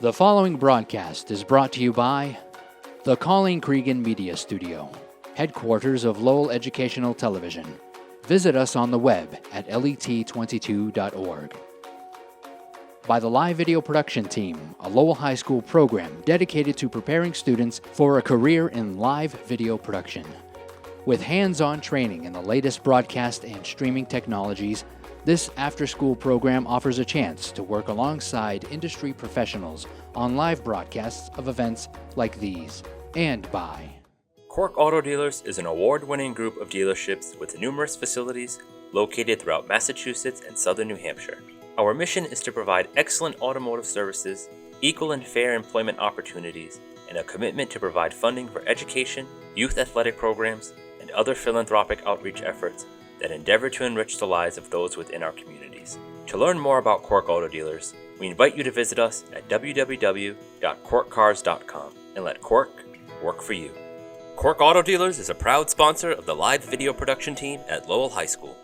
The following broadcast is brought to you by the Colleen Cregan Media Studio, headquarters of Lowell Educational Television. Visit us on the web at let22.org. By the Live Video Production Team, a Lowell High School program dedicated to preparing students for a career in live video production. With hands-on training in the latest broadcast and streaming technologies, this after-school program offers a chance to work alongside industry professionals on live broadcasts of events like these. And by Cork Auto Dealers is an award-winning group of dealerships with numerous facilities located throughout Massachusetts and southern New Hampshire. Our mission is to provide excellent automotive services, equal and fair employment opportunities, and a commitment to provide funding for education, youth athletic programs, and other philanthropic outreach efforts that endeavor to enrich the lives of those within our communities. To learn more about Cork Auto Dealers, we invite you to visit us at www.corkcars.com and let Cork work for you. Cork Auto Dealers is a proud sponsor of the live video production team at Lowell High School.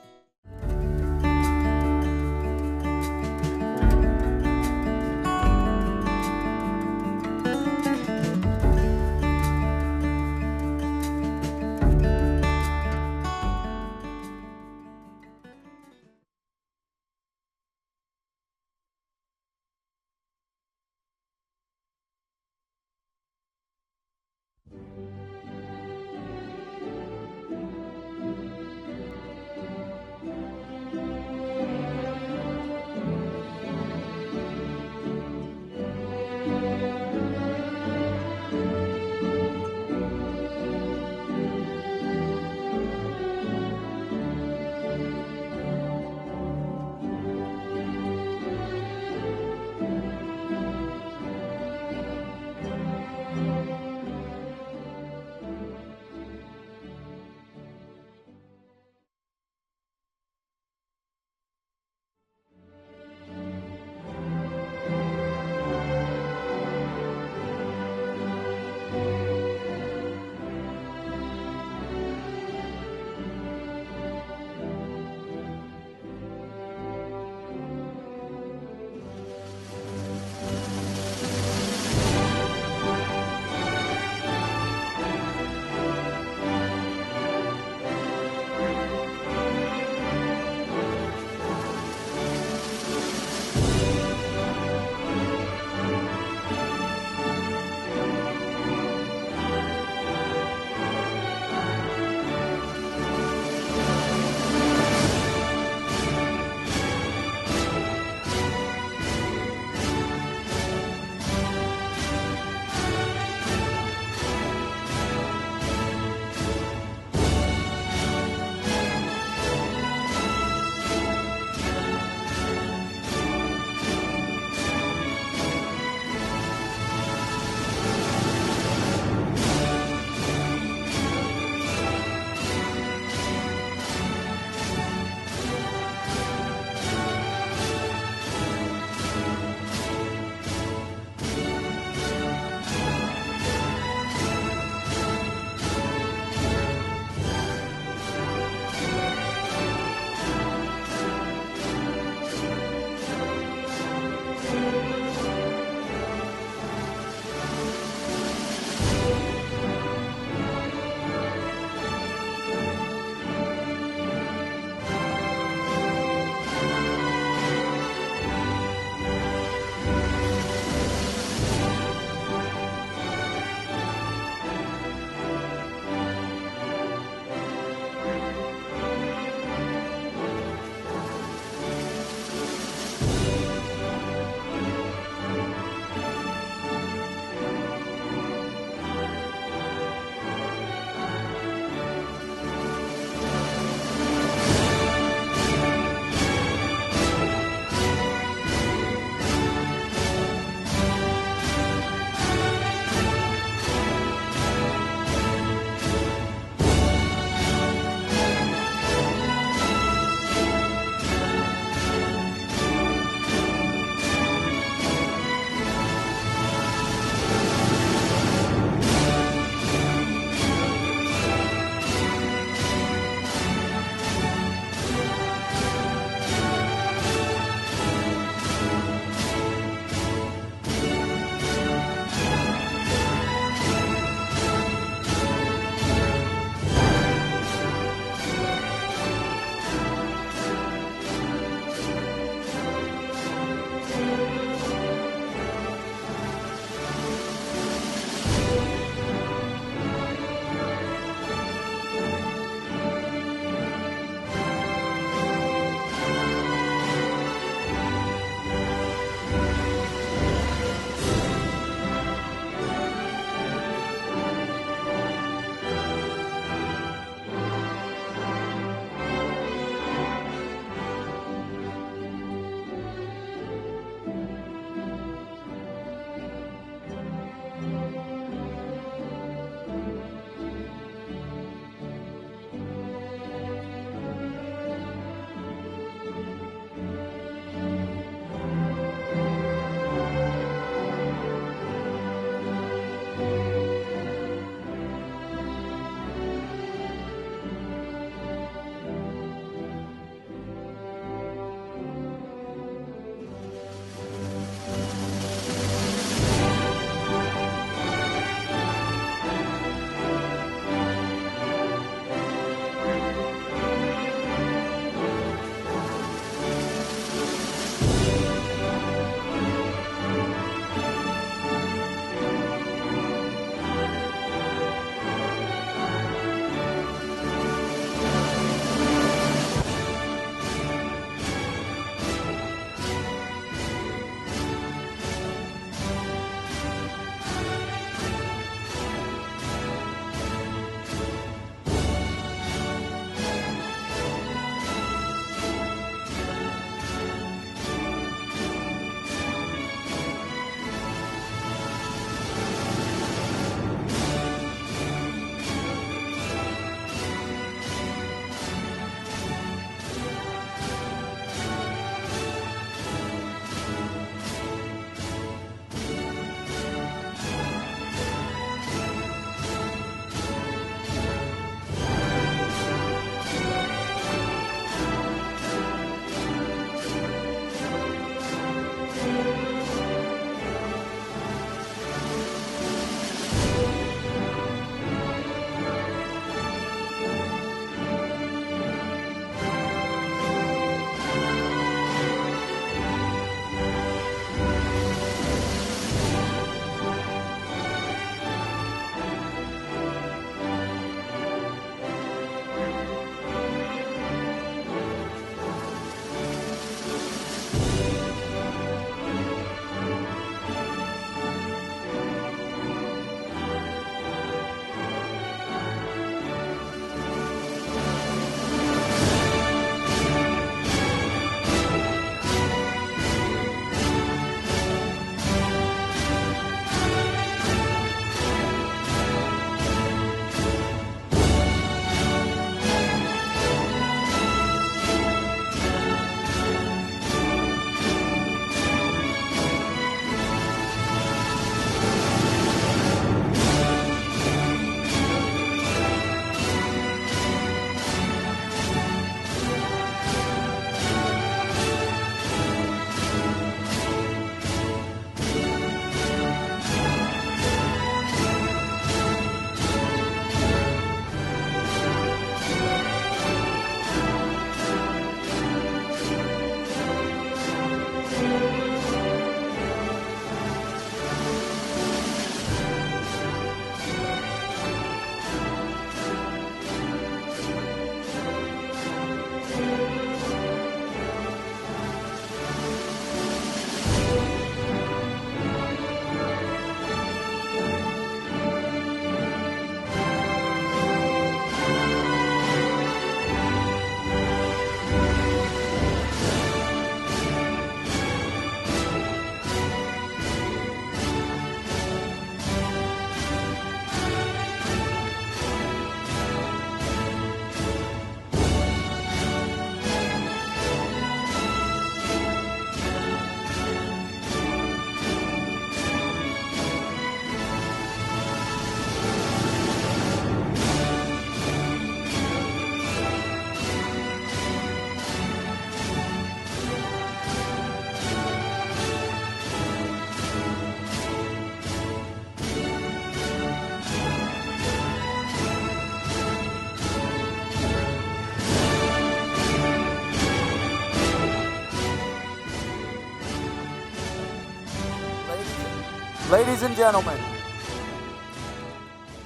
Ladies and gentlemen,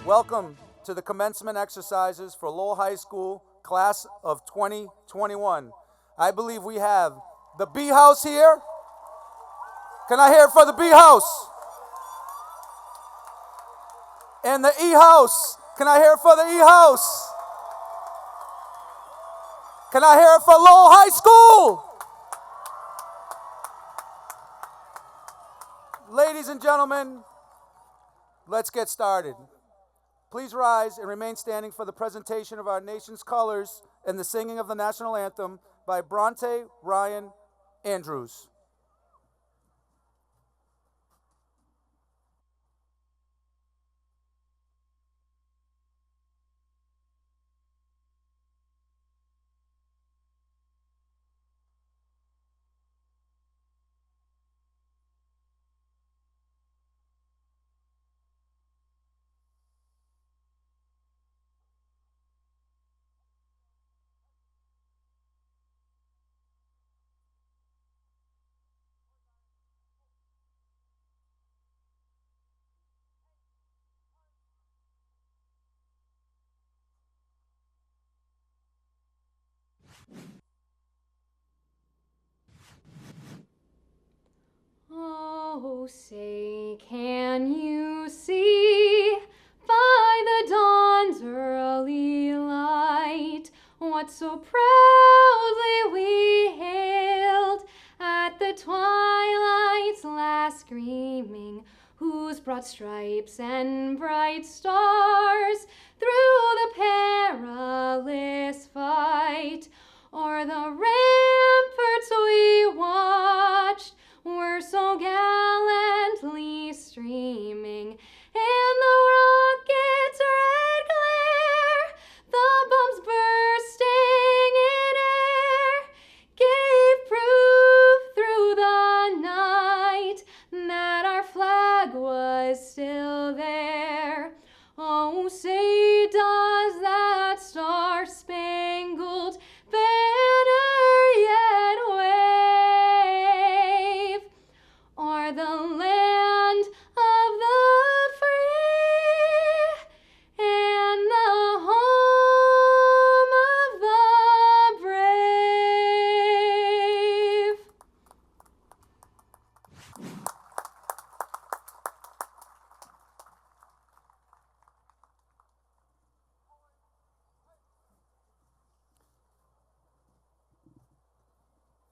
welcome to the commencement exercises for Lowell High School class of 2021. I believe we have the B House here. Can I hear it for the B House? And the E House. Can I hear it for the E House? Can I hear it for Lowell High School? Ladies and gentlemen, let's get started. Please rise and remain standing for the presentation of our nation's colors and the singing of the national anthem by Bronte Ryan Andrews. Oh, say, can you see by the dawn's early light what so proudly we hailed at the twilight's last gleaming, whose broad stripes and bright stars through the perilous fight o'er the ramparts we watched were so gallantly streaming, and the rocket's red glare, the bombs bursting in air, gave proof through the night that our flag was still there. Oh, say does that star-spangled banner yet wave o'er the land of the free and the home of the brave?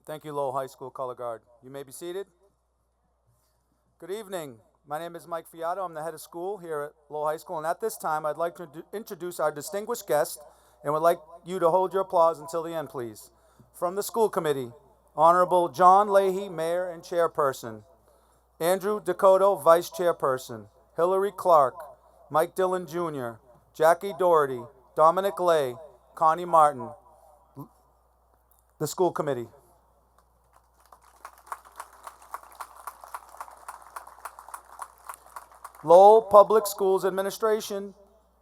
Thank you, Lowell High School Color Guard. You may be seated. Good evening. My name is Mike Fiato. I'm the head of school here at Lowell High School, and at this time, I'd like to introduce our distinguished guest and would like you to hold your applause until the end, please. From the school committee, Honorable John Leahy, Mayor and Chairperson, Andrew Dakota, Vice Chairperson, Hillary Clark, Mike Dillon Jr., Jackie Doherty, Dominic Lay, Connie Martin, the school committee. Lowell Public Schools Administration,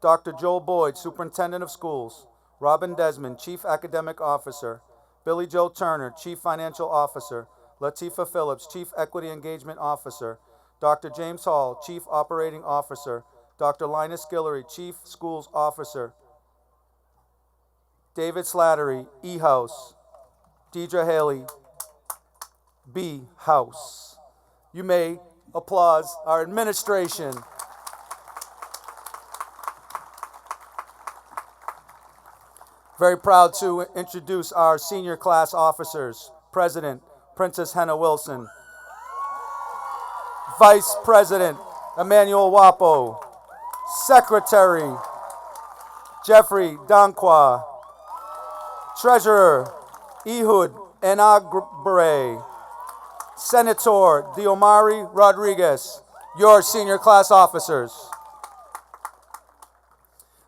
Dr. Joel Boyd, Superintendent of Schools, Robin Desmond, Chief Academic Officer, Billy Joe Turner, Chief Financial Officer, Latifah Phillips, Chief Equity Engagement Officer, Dr. James Hall, Chief Operating Officer, Dr. Linus Guillory, Chief Schools Officer, David Slattery, E-House, Deidre Haley, B-House. You may applause our administration. Very proud to introduce our senior class officers. President, Princess Henna Wilson. Vice President, Emmanuel Wapo. Secretary, Jeffrey Dankwa. Treasurer, Ehud Enagbare. Senator Diomari Rodriguez, your senior class officers.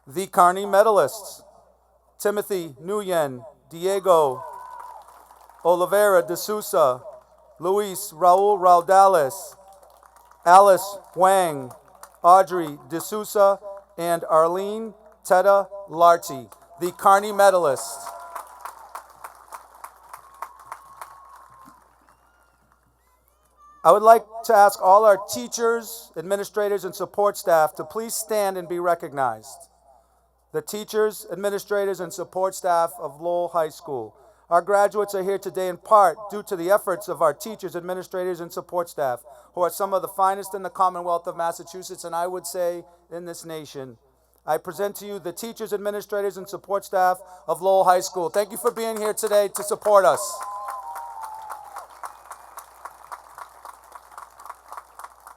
The Carney medalists, Timothy Nguyen, Diego Oliveira de Sousa, Luis Raul Raudales, Alice Wang, Audrey de Sousa, and Arlene Teta Larty, the Carney medalists. I would like to ask all our teachers, administrators, and support staff to please stand and be recognized. The teachers, administrators, and support staff of Lowell High School. Our graduates are here today in part due to the efforts of our teachers, administrators, and support staff, who are some of the finest in the Commonwealth of Massachusetts, and I would say in this nation. I present to you the teachers, administrators, and support staff of Lowell High School. Thank you for being here today to support us.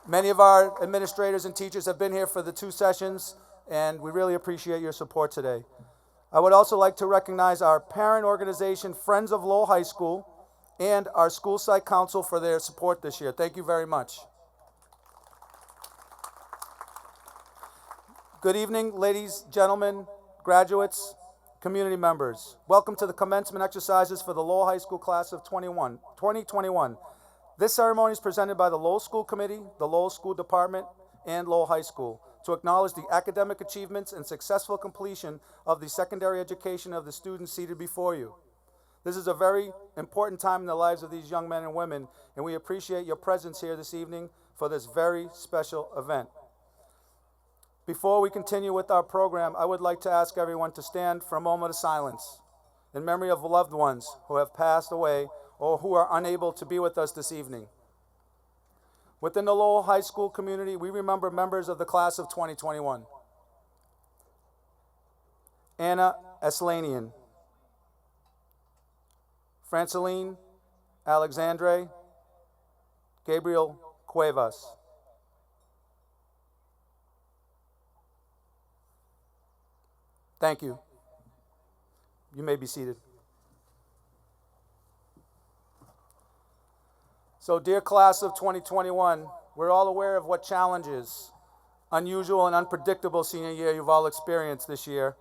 Many of our administrators and teachers have been here for the 2 sessions, and we really appreciate your support today. I would also like to recognize our parent organization, Friends of Lowell High School, and our school site council for their support this year. Thank you very much. Good evening, ladies, gentlemen, graduates, community members. Welcome to the commencement exercises for the Lowell High School class of 2021. This ceremony is presented by the Lowell School Committee, the Lowell School Department, and Lowell High School to acknowledge the academic achievements and successful completion of the secondary education of the students seated before you. This is a very important time in the lives of these young men and women, and we appreciate your presence here this evening for this very special event. Before we continue with our program, I would like to ask everyone to stand for a moment of silence in memory of loved ones who have passed away or who are unable to be with us this evening. Within the Lowell High School community, we remember members of the class of 2021. Anna Eslanian, Franceline Alexandre, Gabriel Cuevas. Thank you. You may be seated. So, dear class of 2021, we're all aware of what challenges, unusual and unpredictable senior year you've all experienced this year.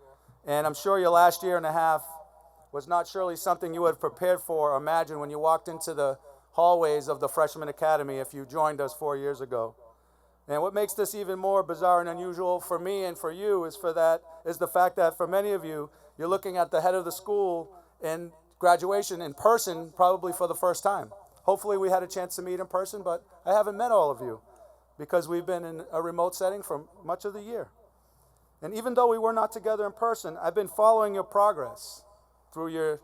And I'm sure your last year and a half was not surely something you would have prepared for or imagined when you walked into the hallways of the Freshman Academy if you joined us 4 years ago. And what makes this even more bizarre and unusual for me and for you is the fact that for many of you, you're looking at the head of the school in graduation in person probably for the first time. Hopefully we had a chance to meet in person, but I haven't met all of you because we've been in a remote setting for much of the year. And even though we were not together in person, I've been following your progress through your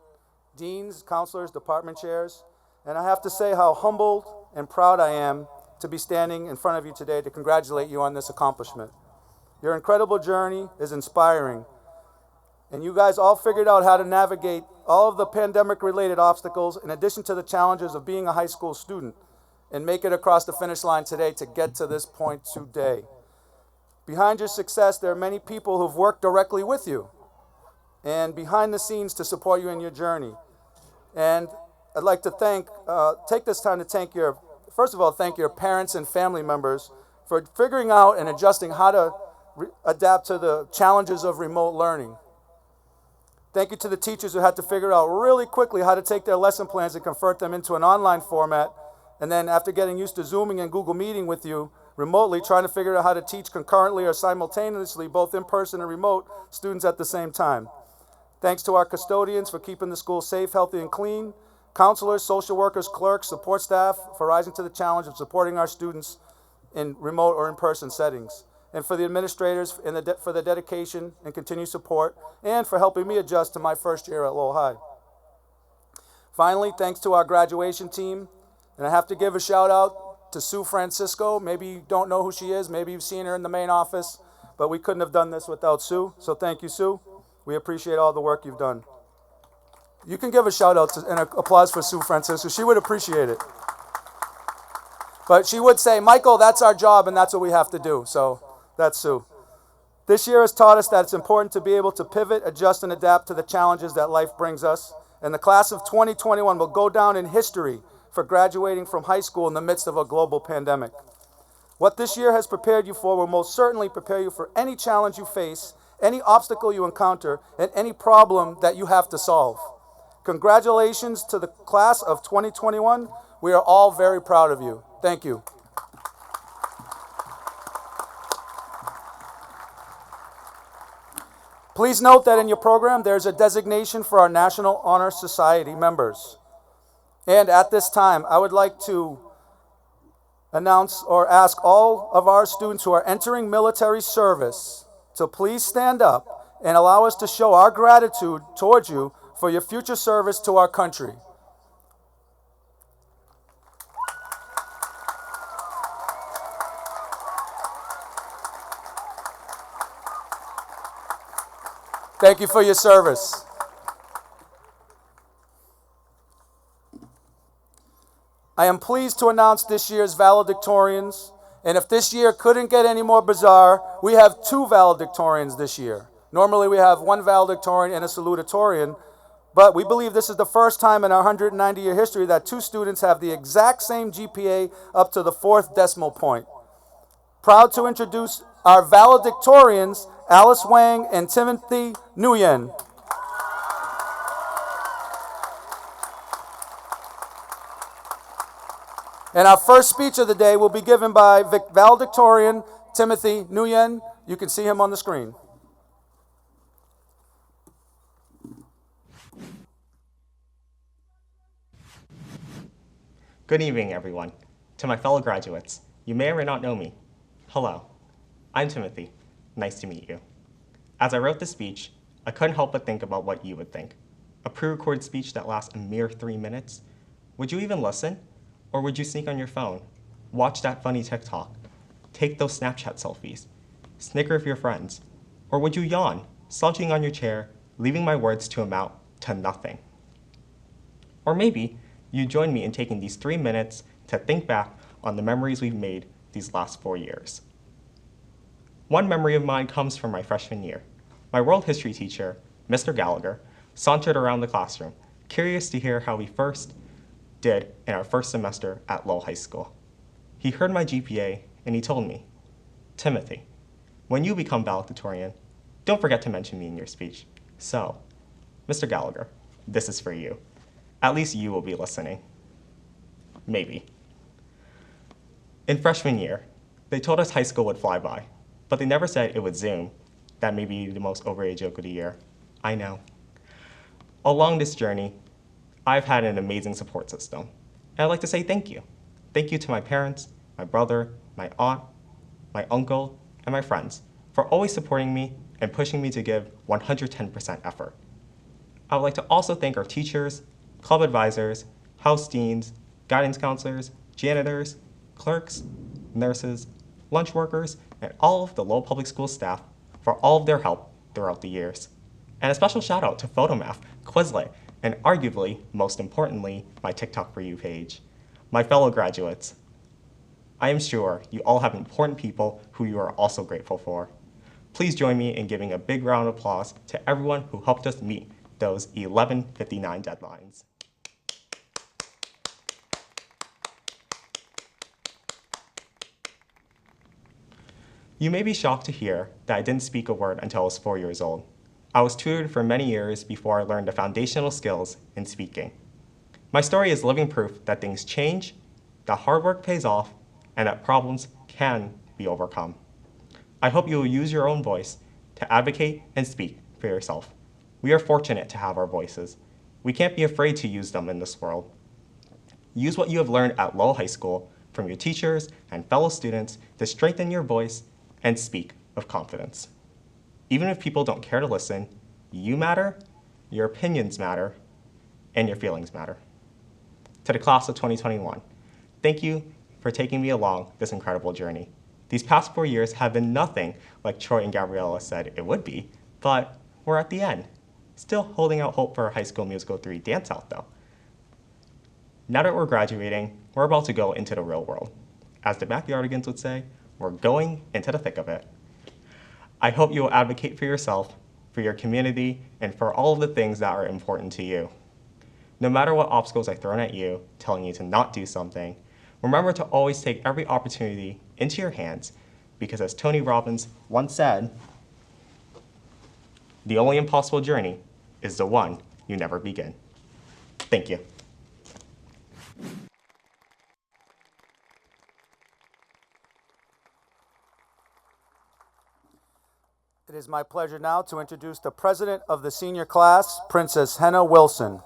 deans, counselors, department chairs, and I have to say how humbled and proud I am to be standing in front of you today to congratulate you on this accomplishment. Your incredible journey is inspiring, and you guys all figured out how to navigate all of the pandemic-related obstacles in addition to the challenges of being a high school student and make it across the finish line today to get to this point today. Behind your success, there are many people who've worked directly with you and behind the scenes to support you in your journey. And I'd like to take this time to thank your parents and family members for figuring out and adjusting how to adapt to the challenges of remote learning. Thank you to the teachers who had to figure out really quickly how to take their lesson plans and convert them into an online format, and then after getting used to Zooming and Google Meeting with you remotely, trying to figure out how to teach concurrently or simultaneously, both in person and remote, students at the same time. Thanks to our custodians for keeping the school safe, healthy, and clean, counselors, social workers, clerks, support staff for rising to the challenge of supporting our students in remote or in-person settings, and for the administrators for their dedication and continued support, and for helping me adjust to my first year at Lowell High. Finally, thanks to our graduation team, and I have to give a shout out to Sue Francisco. Maybe you don't know who she is, maybe you've seen her in the main office, but we couldn't have done this without Sue, so thank you, Sue. We appreciate all the work you've done. You can give a shout out and applause for Sue Francisco. She would appreciate it. But she would say, Michael, that's our job and that's what we have to do. So that's Sue. This year has taught us that it's important to be able to pivot, adjust, and adapt to the challenges that life brings us. And the class of 2021 will go down in history for graduating from high school in the midst of a global pandemic. What this year has prepared you for will most certainly prepare you for any challenge you face, any obstacle you encounter, and any problem that you have to solve. Congratulations to the class of 2021. We are all very proud of you. Thank you. Please note that in your program, there's a designation for our National Honor Society members. And at this time, I would like to announce or ask all of our students who are entering military service to please stand up and allow us to show our gratitude towards you for your future service to our country. Thank you for your service. I am pleased to announce this year's valedictorians, and if this year couldn't get any more bizarre, we have 2 valedictorians this year. Normally we have 1 valedictorian and a salutatorian, but we believe this is the first time in our 190-year history that 2 students have the exact same GPA up to the 4th decimal point. Proud to introduce our valedictorians, Alice Wang and Timothy Nguyen. And our first speech of the day will be given by valedictorian Timothy Nguyen. You can see him on the screen. Good evening, everyone. To my fellow graduates, you may or may not know me. Hello, I'm Timothy. Nice to meet you. As I wrote this speech, I couldn't help but think about what you would think. A pre-recorded speech that lasts a mere 3 minutes? Would you even listen? Or would you sneak on your phone, watch that funny TikTok, take those Snapchat selfies, snicker with your friends? Or would you yawn, slouching on your chair, leaving my words to amount to nothing? Or maybe you join me in taking these 3 minutes to think back on the memories we've made these last 4 years. One memory of mine comes from my freshman year. My world history teacher, Mr. Gallagher, sauntered around the classroom, curious to hear how we first did in our first semester at Lowell High School. He heard my GPA and he told me, "Timothy, when you become valedictorian, don't forget to mention me in your speech. So, Mr. Gallagher, this is for you. At least you will be listening." Maybe. In freshman year, they told us high school would fly by, but they never said it would zoom. That may be the most overrated joke of the year. I know. Along this journey, I've had an amazing support system. And I'd like to say thank you. Thank you to my parents, my brother, my aunt, my uncle, and my friends for always supporting me and pushing me to give 110% effort. I would like to also thank our teachers, club advisors, house deans, guidance counselors, janitors, clerks, nurses, lunch workers, and all of the Lowell Public School staff for all of their help throughout the years. And a special shout out to Photomath, Quizlet, and arguably, most importantly, my TikTok For You page. My fellow graduates, I am sure you all have important people who you are also grateful for. Please join me in giving a big round of applause to everyone who helped us meet those 11:59 deadlines. You may be shocked to hear that I didn't speak a word until I was 4 years old. I was tutored for many years before I learned the foundational skills in speaking. My story is living proof that things change, that hard work pays off, and that problems can be overcome. I hope you will use your own voice to advocate and speak for yourself. We are fortunate to have our voices. We can't be afraid to use them in this world. Use what you have learned at Lowell High School from your teachers and fellow students to strengthen your voice and speak with confidence. Even if people don't care to listen, you matter, your opinions matter, and your feelings matter. To the class of 2021, thank you for taking me along this incredible journey. These past 4 years have been nothing like Troy and Gabriella said it would be, but we're at the end. Still holding out hope for High School Musical 3 Dance Out though. Now that we're graduating, we're about to go into the real world. As the Backyardigans would say, we're going into the thick of it. I hope you will advocate for yourself, for your community, and for all of the things that are important to you. No matter what obstacles are thrown at you, telling you to not do something, remember to always take every opportunity into your hands, because as Tony Robbins once said, the only impossible journey is the one you never begin. Thank you. It is my pleasure now to introduce the president of the senior class, Princess Henna Wilson.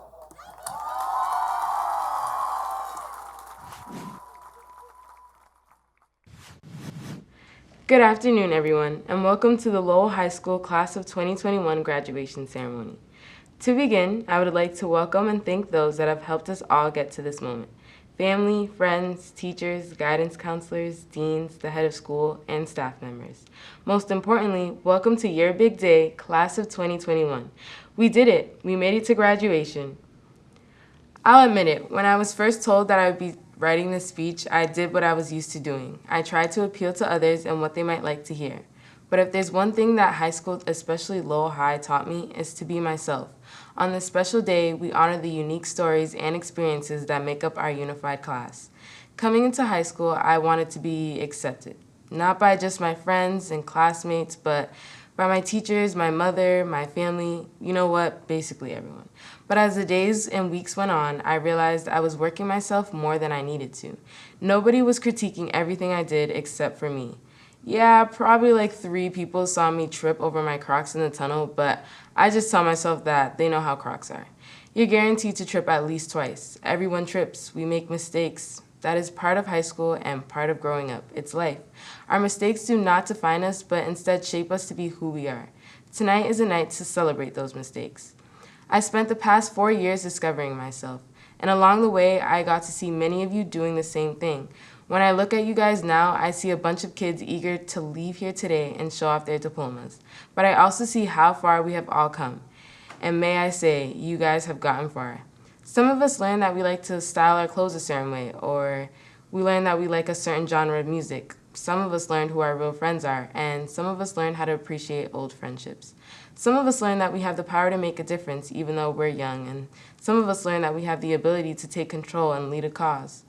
Good afternoon, everyone, and welcome to the Lowell High School Class of 2021 graduation ceremony. To begin, I would like to welcome and thank those that have helped us all get to this moment. Family, friends, teachers, guidance counselors, deans, the head of school, and staff members. Most importantly, welcome to your big day, Class of 2021. We did it. We made it to graduation. I'll admit it, when I was first told that I would be writing this speech, I did what I was used to doing. I tried to appeal to others and what they might like to hear. But if there's one thing that high school, especially Lowell High, taught me, is to be myself. On this special day, we honor the unique stories and experiences that make up our unified class. Coming into high school, I wanted to be accepted. Not by just my friends and classmates, but by my teachers, my mother, my family, you know what, basically everyone. But as the days and weeks went on, I realized I was working myself more than I needed to. Nobody was critiquing everything I did except for me. Yeah, probably like 3 people saw me trip over my Crocs in the tunnel, but I just tell myself that they know how Crocs are. You're guaranteed to trip at least twice. Everyone trips. We make mistakes. That is part of high school and part of growing up. It's life. Our mistakes do not define us, but instead shape us to be who we are. Tonight is a night to celebrate those mistakes. I spent the past 4 years discovering myself, and along the way, I got to see many of you doing the same thing. When I look at you guys now, I see a bunch of kids eager to leave here today and show off their diplomas. But I also see how far we have all come. And may I say, you guys have gotten far. Some of us learned that we like to style our clothes a certain way, or we learned that we like a certain genre of music. Some of us learned who our real friends are, and some of us learned how to appreciate old friendships. Some of us learned that we have the power to make a difference even though we're young, and some of us learned that we have the ability to take control and lead a cause.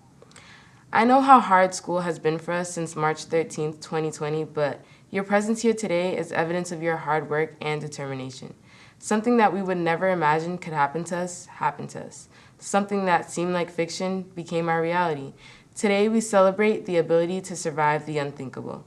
I know how hard school has been for us since March 13th, 2020, but your presence here today is evidence of your hard work and determination. Something that we would never imagine could happen to us, happened to us. Something that seemed like fiction became our reality. Today we celebrate the ability to survive the unthinkable.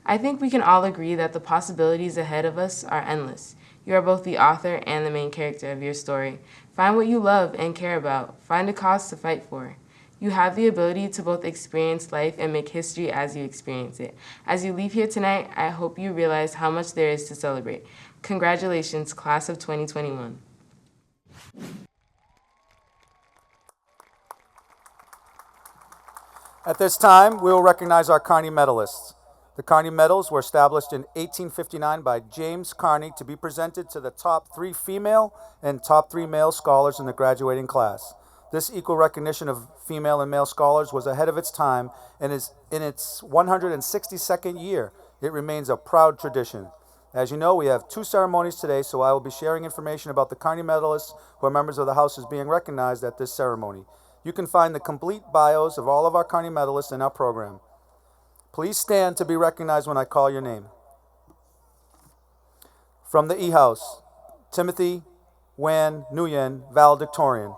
I think we can all agree that the possibilities ahead of us are endless. You are both the author and the main character of your story. Find what you love and care about. Find a cause to fight for. You have the ability to both experience life and make history as you experience it. As you leave here tonight, I hope you realize how much there is to celebrate. Congratulations, Class of 2021. At this time, we will recognize our Carney medalists. The Carney medals were established in 1859 by James Carney to be presented to the top 3 female and top 3 male scholars in the graduating class. This equal recognition of female and male scholars was ahead of its time and is in its 162nd year. It remains a proud tradition. As you know, we have 2 ceremonies today, so I will be sharing information about the Carney medalists who are members of the House as being recognized at this ceremony. You can find the complete bios of all of our Carney medalists in our program. Please stand to be recognized when I call your name. From the E-House, Timothy Wan Nguyen, Valedictorian.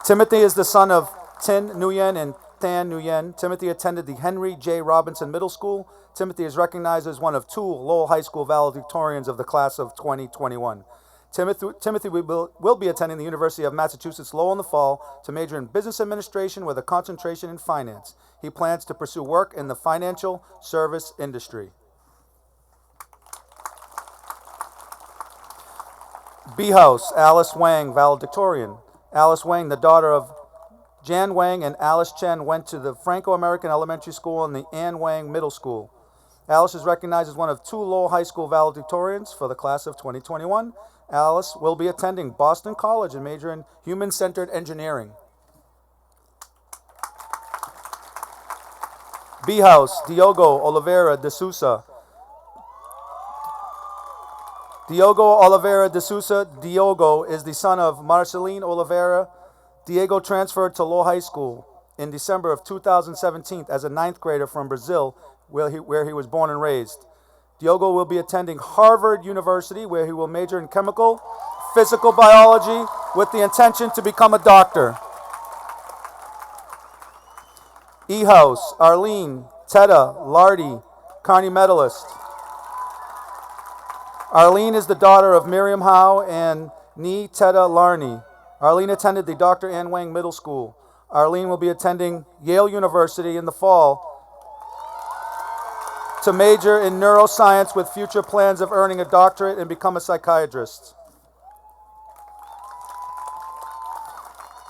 Timothy is the son of Tin Nguyen and Than Nguyen. Timothy attended the Henry J. Robinson Middle School. Timothy is recognized as one of 2 Lowell High School valedictorians of the class of 2021. Timothy will be attending the University of Massachusetts Lowell in the fall to major in business administration with a concentration in finance. He plans to pursue work in the financial service industry. B-House, Alice Wang, valedictorian. Alice Wang, the daughter of Jan Wang and Alice Chen, went to the Franco-American Elementary School and the Ann Wang Middle School. Alice is recognized as one of 2 Lowell High School valedictorians for the class of 2021. Alice will be attending Boston College and major in human-centered engineering. B-House, Diogo Oliveira de Sousa. Diogo Oliveira de Sousa. Diogo is the son of Marceline Oliveira. Diego transferred to Lowell High School in December of 2017 as a 9th grader from Brazil, where he was born and raised. Diogo will be attending Harvard University, where he will major in chemical, physical biology, with the intention to become a doctor. E-House, Arlene Teta Lardy, Carney medalist. Arlene is the daughter of Miriam Howe and Ni Teta Larney. Arlene attended the Dr. Ann Wang Middle School. Arlene will be attending Yale University in the fall to major in neuroscience with future plans of earning a doctorate and become a psychiatrist.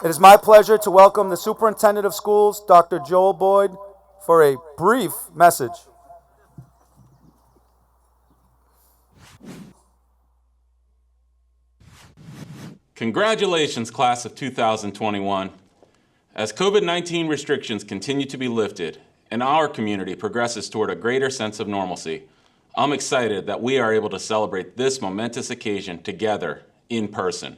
It is my pleasure to welcome the Superintendent of Schools, Dr. Joel Boyd, for a brief message. Congratulations, class of 2021. As COVID-19 restrictions continue to be lifted and our community progresses toward a greater sense of normalcy, I'm excited that we are able to celebrate this momentous occasion together in person.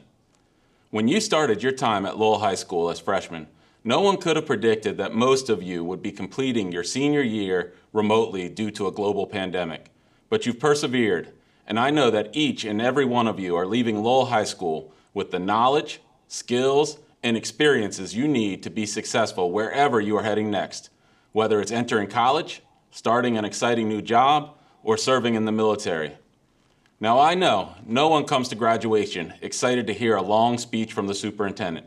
When you started your time at Lowell High School as freshmen, no one could have predicted that most of you would be completing your senior year remotely due to a global pandemic. But you've persevered, and I know that each and every one of you are leaving Lowell High School with the knowledge, skills, and experiences you need to be successful wherever you are heading next, whether it's entering college, starting an exciting new job, or serving in the military. Now I know no one comes to graduation excited to hear a long speech from the superintendent,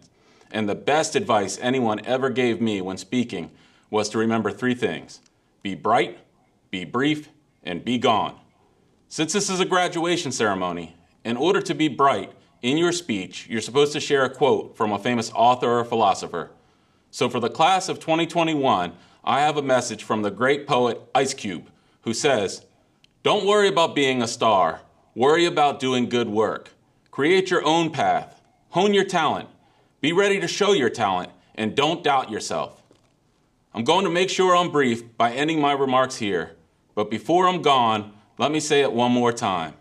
and the best advice anyone ever gave me when speaking was to remember three things: be bright, be brief, and be gone. Since this is a graduation ceremony, in order to be bright, in your speech, you're supposed to share a quote from a famous author or philosopher. So for the class of 2021, I have a message from the great poet Ice Cube, who says, "Don't worry about being a star. Worry about doing good work. Create your own path. Hone your talent. Be ready to show your talent, and don't doubt yourself." I'm going to make sure I'm brief by ending my remarks here, but before I'm gone, let me say it one more time.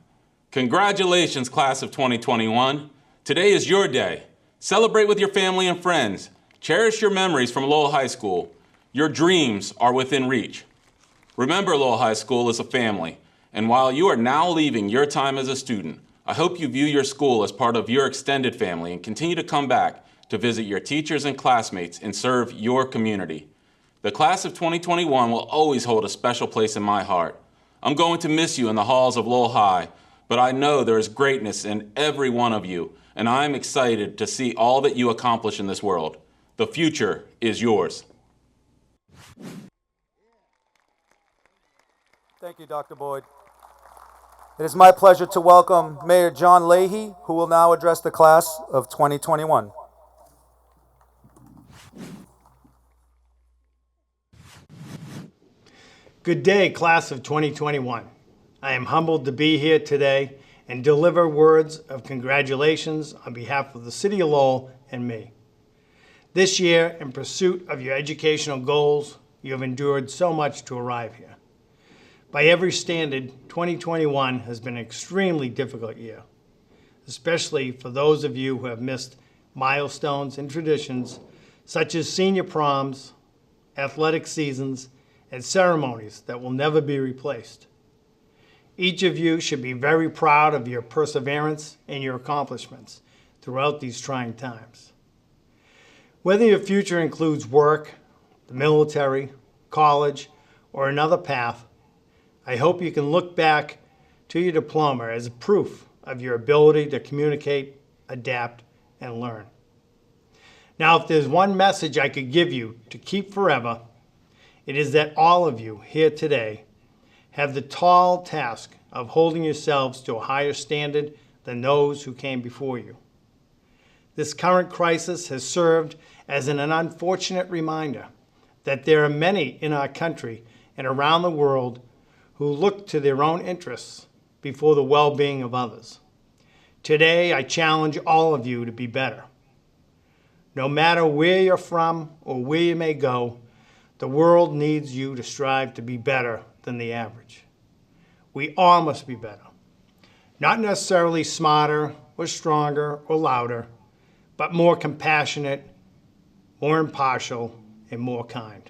Congratulations, class of 2021. Today is your day. Celebrate with your family and friends. Cherish your memories from Lowell High School. Your dreams are within reach. Remember, Lowell High School is a family, and while you are now leaving your time as a student, I hope you view your school as part of your extended family and continue to come back to visit your teachers and classmates and serve your community. The class of 2021 will always hold a special place in my heart. I'm going to miss you in the halls of Lowell High, but I know there is greatness in every one of you, and I'm excited to see all that you accomplish in this world. The future is yours. Thank you, Dr. Boyd. It is my pleasure to welcome Mayor John Leahy, who will now address the class of 2021. Good day, class of 2021. I am humbled to be here today and deliver words of congratulations on behalf of the City of Lowell and me. This year, in pursuit of your educational goals, you have endured so much to arrive here. By every standard, 2021 has been an extremely difficult year, especially for those of you who have missed milestones and traditions such as senior proms, athletic seasons, and ceremonies that will never be replaced. Each of you should be very proud of your perseverance and your accomplishments throughout these trying times. Whether your future includes work, the military, college, or another path, I hope you can look back to your diploma as proof of your ability to communicate, adapt, and learn. Now, if there's one message I could give you to keep forever, it is that all of you here today have the tall task of holding yourselves to a higher standard than those who came before you. This current crisis has served as an unfortunate reminder that there are many in our country and around the world who look to their own interests before the well-being of others. Today, I challenge all of you to be better. No matter where you're from or where you may go, the world needs you to strive to be better than the average. We all must be better. Not necessarily smarter or stronger or louder, but more compassionate, more impartial, and more kind.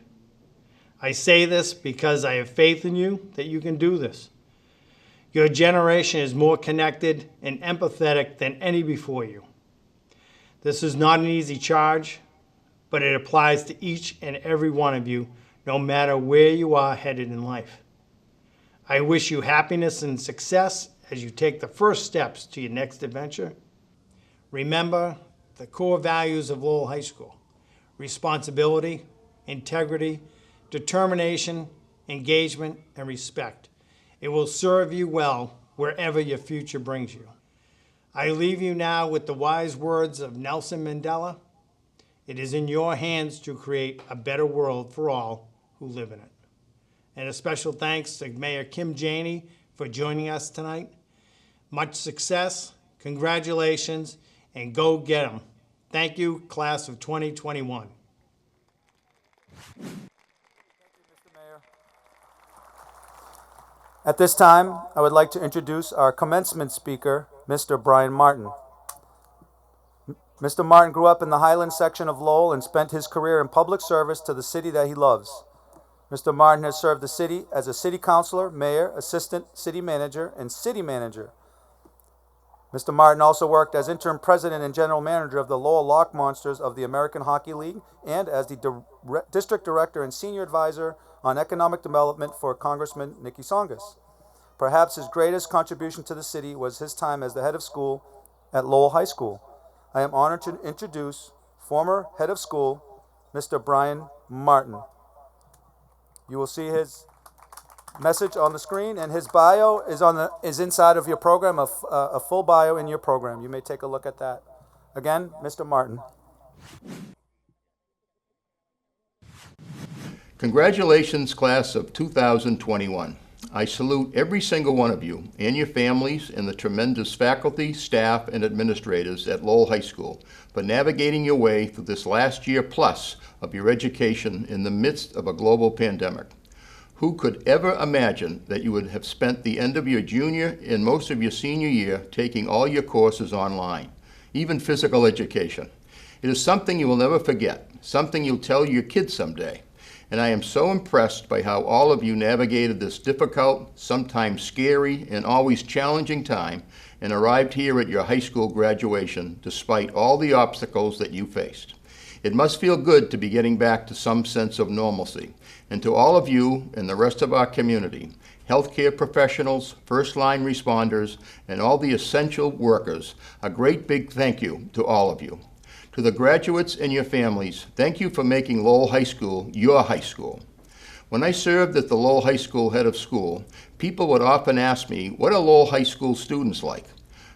I say this because I have faith in you that you can do this. Your generation is more connected and empathetic than any before you. This is not an easy charge, but it applies to each and every one of you, no matter where you are headed in life. I wish you happiness and success as you take the first steps to your next adventure. Remember the core values of Lowell High School: responsibility, integrity, determination, engagement, and respect. It will serve you well wherever your future brings you. I leave you now with the wise words of Nelson Mandela. It is in your hands to create a better world for all who live in it. And a special thanks to Mayor Kim Janey for joining us tonight. Much success, congratulations, and go get 'em. Thank you, class of 2021. Thank you, Mr. Mayor. At this time, I would like to introduce our commencement speaker, Mr. Brian Martin. Mr. Martin grew up in the Highland section of Lowell and spent his career in public service to the city that he loves. Mr. Martin has served the city as a city councilor, mayor, assistant city manager, and city manager. Mr. Martin also worked as interim president and general manager of the Lowell Lock Monsters of the American Hockey League and as the district director and senior advisor on economic development for Congressman Nicky Tsongas. Perhaps his greatest contribution to the city was his time as the head of school at Lowell High School. I am honored to introduce former head of school, Mr. Brian Martin. You will see his message on the screen, and his bio is inside of your program, a full bio in your program. You may take a look at that. Again, Mr. Martin. Congratulations, class of 2021. I salute every single one of you and your families and the tremendous faculty, staff, and administrators at Lowell High School for navigating your way through this last year plus of your education in the midst of a global pandemic. Who could ever imagine that you would have spent the end of your junior and most of your senior year taking all your courses online, even physical education? It is something you will never forget, something you'll tell your kids someday. And I am so impressed by how all of you navigated this difficult, sometimes scary, and always challenging time and arrived here at your high school graduation despite all the obstacles that you faced. It must feel good to be getting back to some sense of normalcy. And to all of you and the rest of our community, healthcare professionals, first-line responders, and all the essential workers, a great big thank you to all of you. To the graduates and your families, thank you for making Lowell High School your high school. When I served as the Lowell High School head of school, people would often ask me, what are Lowell High School students like?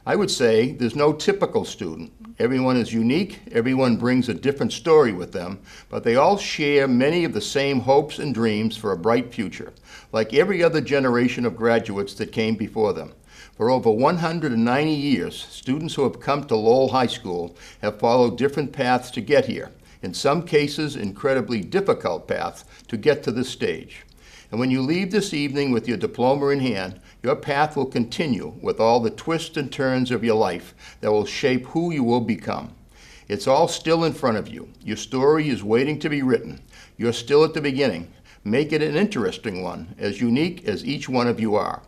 I would say there's no typical student. Everyone is unique, everyone brings a different story with them, but they all share many of the same hopes and dreams for a bright future, like every other generation of graduates that came before them. For over 190 years, students who have come to Lowell High School have followed different paths to get here, in some cases incredibly difficult paths to get to this stage. And when you leave this evening with your diploma in hand, your path will continue with all the twists and turns of your life that will shape who you will become. It's all still in front of you. Your story is waiting to be written. You're still at the beginning. Make it an interesting one, as unique as each one of you are.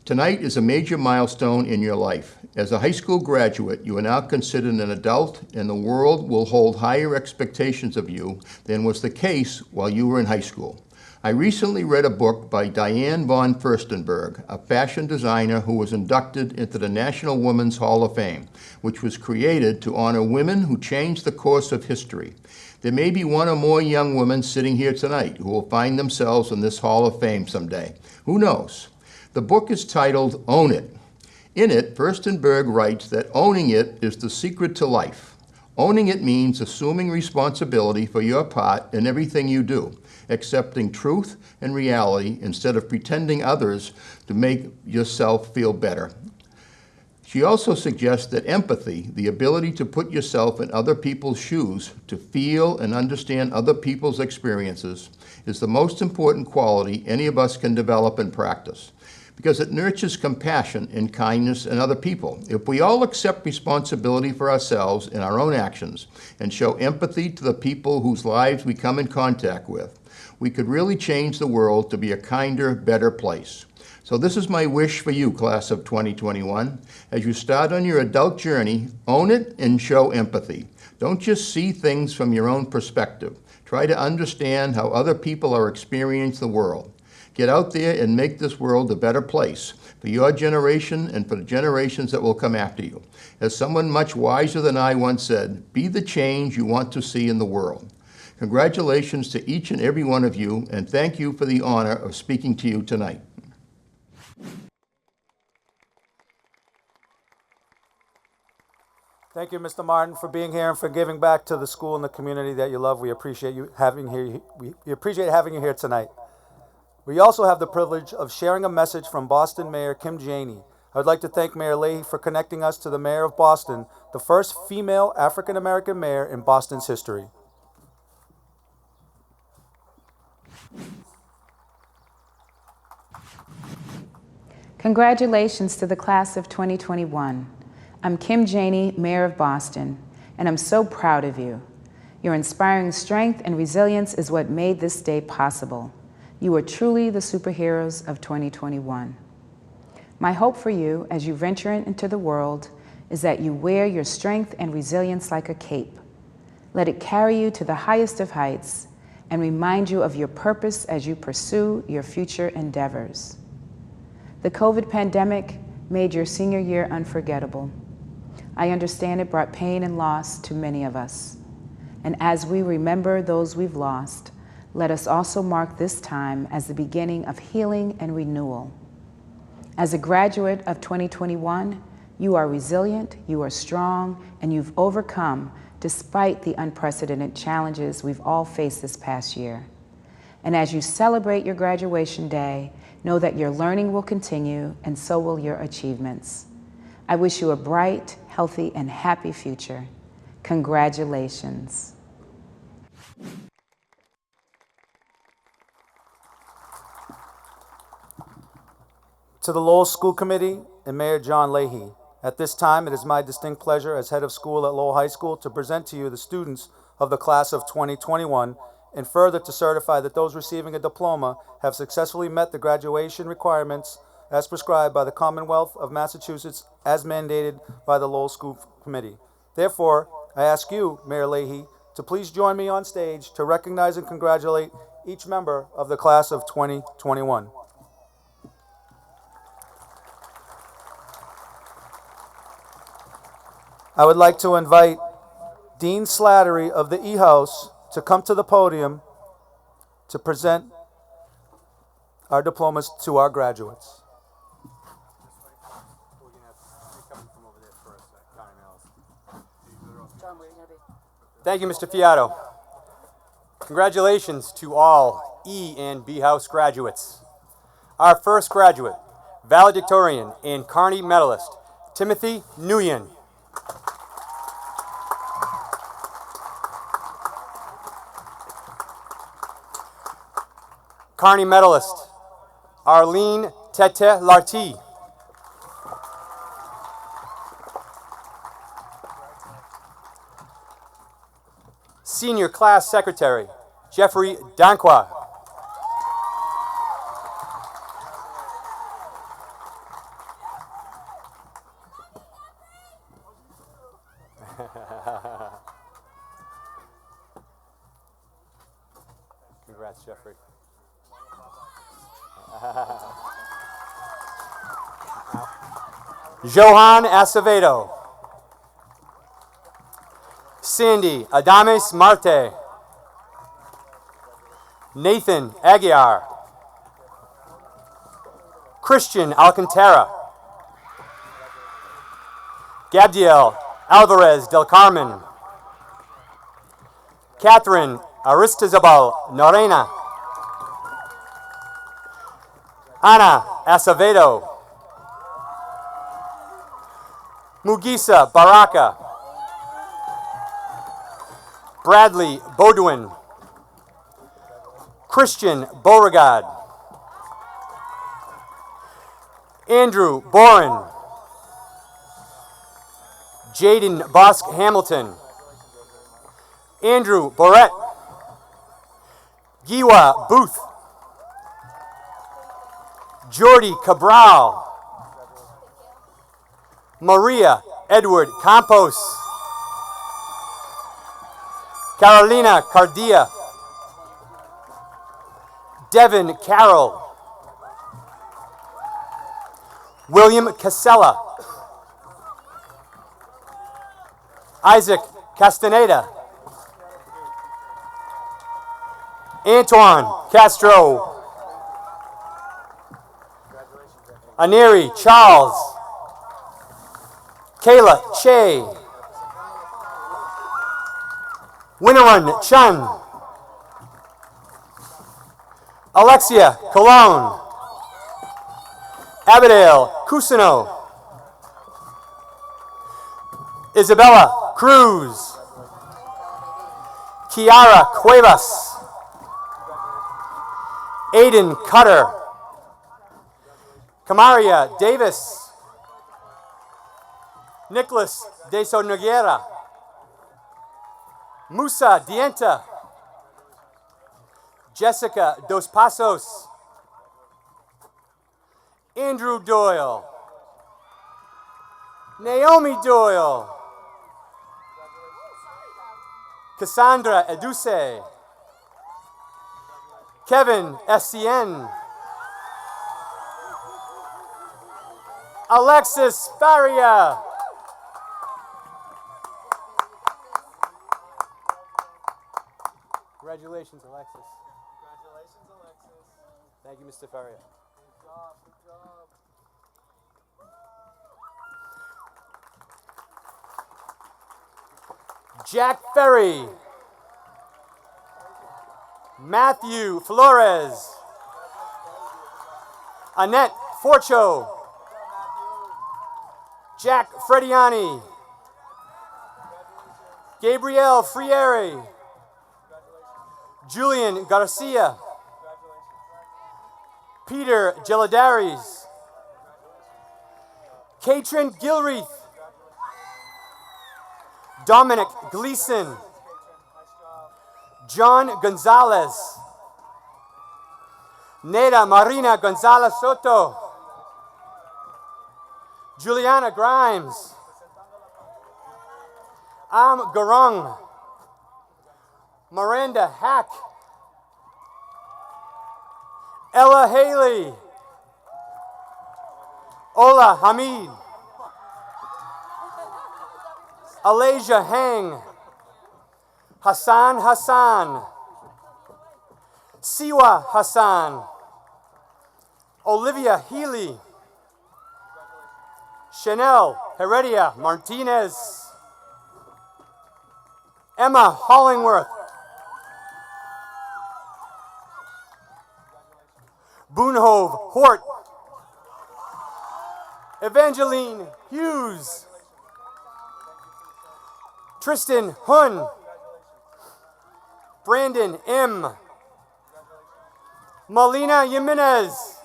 Tonight is a major milestone in your life. As a high school graduate, you are now considered an adult, and the world will hold higher expectations of you than was the case while you were in high school. I recently read a book by Diane von Furstenberg, a fashion designer who was inducted into the National Women's Hall of Fame, which was created to honor women who changed the course of history. There may be one or more young women sitting here tonight who will find themselves in this Hall of Fame someday. Who knows? The book is titled Own It. In it, Furstenberg writes that owning it is the secret to life. Owning it means assuming responsibility for your part in everything you do, accepting truth and reality instead of pretending others to make yourself feel better. She also suggests that empathy, the ability to put yourself in other people's shoes, to feel and understand other people's experiences, is the most important quality any of us can develop and practice, because it nurtures compassion and kindness in other people. If we all accept responsibility for ourselves and our own actions and show empathy to the people whose lives we come in contact with, we could really change the world to be a kinder, better place. So this is my wish for you, class of 2021. As you start on your adult journey, own it and show empathy. Don't just see things from your own perspective. Try to understand how other people are experiencing the world. Get out there and make this world a better place for your generation and for the generations that will come after you. As someone much wiser than I once said, be the change you want to see in the world. Congratulations to each and every one of you, and thank you for the honor of speaking to you tonight. Thank you, Mr. Martin, for being here and for giving back to the school and the community that you love. We appreciate you having here. We appreciate having you here tonight. We also have the privilege of sharing a message from Boston Mayor Kim Janey. I would like to thank Mayor Leahy for connecting us to the Mayor of Boston, the first female African-American mayor in Boston's history. Congratulations to the class of 2021. I'm Kim Janey, Mayor of Boston, and I'm so proud of you. Your inspiring strength and resilience is what made this day possible. You are truly the superheroes of 2021. My hope for you as you venture into the world is that you wear your strength and resilience like a cape. Let it carry you to the highest of heights and remind you of your purpose as you pursue your future endeavors. The COVID pandemic made your senior year unforgettable. I understand it brought pain and loss to many of us. And as we remember those we've lost, let us also mark this time as the beginning of healing and renewal. As a graduate of 2021, you are resilient, you are strong, and you've overcome despite the unprecedented challenges we've all faced this past year. And as you celebrate your graduation day, know that your learning will continue and so will your achievements. I wish you a bright, healthy, and happy future. Congratulations. To the Lowell School Committee and Mayor John Leahy, at this time it is my distinct pleasure as head of school at Lowell High School to present to you the students of the class of 2021 and further to certify that those receiving a diploma have successfully met the graduation requirements as prescribed by the Commonwealth of Massachusetts as mandated by the Lowell School Committee. Therefore, I ask you, Mayor Leahy, to please join me on stage to recognize and congratulate each member of the class of 2021. I would like to invite Dean Slattery of the E-House to come to the podium to present our diplomas to our graduates. Thank you, Mr. Fiato. Congratulations to all E and B House graduates. Our first graduate, valedictorian and Carney medalist, Timothy Nguyen. Carney medalist, Arlene Tete Larty. Senior Class Secretary, Jeffrey Danqua. Congrats, Jeffrey. Johan Acevedo. Sandy Adames Marte. Nathan Aguiar. Christian Alcantara. Gabriel Alvarez del Carmen. Catherine Aristizabal Norena. Ana Acevedo. Mugisa Baraka. Bradley Baudouin. Christian Beauregard. Andrew Boren. Jaden Bosk Hamilton. Andrew Borette. Giwa Booth. Jordi Cabral. Maria Edward Campos. Carolina Cardia. Devin Carroll. William Casella. Isaac Castaneda. Antoine Castro. Aneri Charles. Kayla Che. Winarun Chun. Alexia Cologne. Abigail Cusino. Isabella Cruz. Kiara Cuevas. Aiden Cutter. Camaria Davis. Nicholas De Noguera. Musa Dienta. Jessica Dos Pasos. Andrew Doyle. Naomi Doyle. Cassandra Eduse. Kevin SCN. Alexis Faria. Congratulations, Alexis. Congratulations, Alexis. Thank you, Mr. Faria. Good job, good job. Jack Ferry. Matthew Flores. Annette Forcho. Jack Frediani. Gabrielle Frieri. Julian Garcia. Peter Geladares. Katrin Gilreath. Dominic Gleason. John Gonzalez. Neda Marina Gonzalez Soto. Juliana Grimes. Am Garung. Miranda Hack. Ella Haley. Ola Hamid. Alasia Hang. Hassan Hassan. Siwa Hassan. Olivia Healy. Chanel Heredia Martinez. Emma Hollingworth. Boonhove Hort. Evangeline Hughes. Tristan Hun. Brandon M. Molina Jimenez.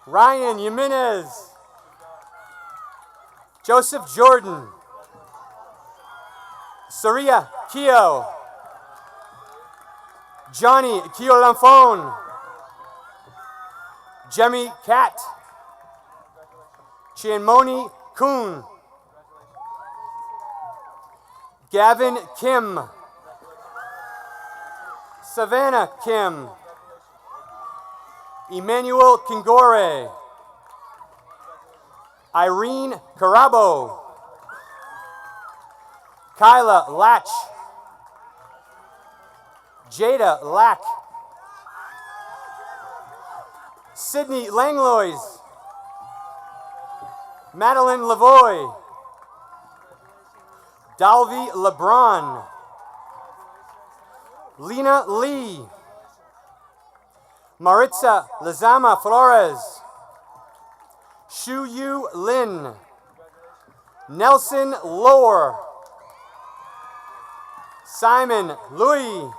Ryan Jimenez. Joseph Jordan. Saria Keo. Johnny Kiolamphone. Jemmy Cat. Chianmoni Kuhn. Gavin Kim. Savannah Kim. Emmanuel Kingore. Irene Carabo. Kyla Latch. Jada Lack. Sydney Langlois. Madeline Lavoie. Dalvi LeBron. Lena Lee. Maritza Lizama Flores. Shu Yu Lin. Nelson Lohr. Simon Louis.